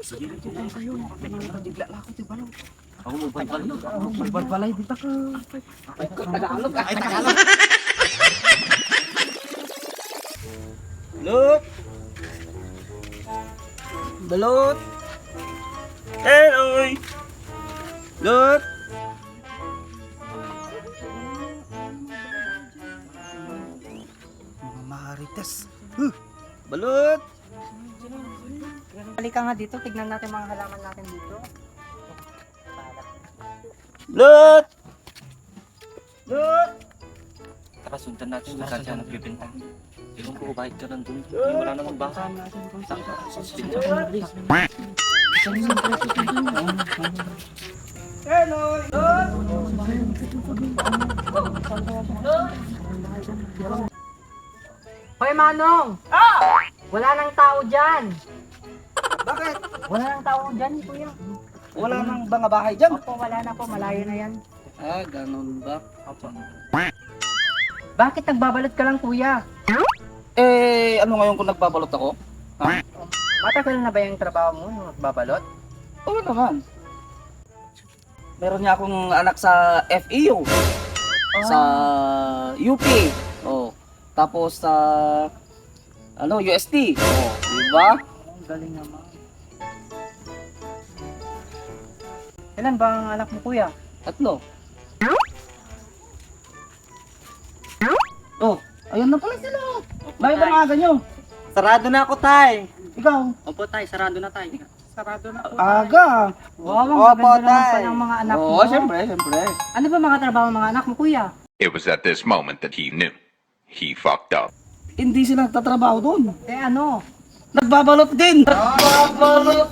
Sige, tutukan kayo. Digla lang ako, diba lang? Ako magbalbalay. Magbalbalay, dito ka. Ay, Tagalog. Ay, Tagalog. Balot! Balot! Oy! Balot! Mga marites. Balot! Halika nga dito, tignan natin mga halaman natin dito. Balot! Balot! Tara, sundan natin kung saan siya nagbibenta. Ewan ko, bakit ka nandun? Wala namang baka. Hoy Manong! Wala nang tao dyan! Bakit? Wala nang tao dyan, kuya. Wala nang mga bahay dyan. Opo, wala na po, malayo na yan. Ah, ganun ba? Bakit nagbabalot ka lang, kuya? Eh, ano ngayon kung nagbabalot ako? Ha? Matagal na ba yung trabaho mo, yung nagbabalot? Oo naman. Meron niya akong anak sa FEU. Sa UP. Oh. Tapos sa UST. Oh, di ba? Ang galing naman. Ilan ba ang anak mo, kuya? 3. Oh, ayun na pala sila. Bakit ba nga ganyo? Sarado na ako, tay. Ikaw, Opo, tay. Sarado na, tay. Sarado na po. aga. Wow, ang Opo, ganda naman pa tay. ng mga anak mo. Oo, siyempre. Ano ba mga trabaho ng mga anak mo, kuya? It was at this moment that he knew. He fucked up. Hindi sila nagtatrabaho doon. Eh ano? Nagbabalot din. Nagbabalot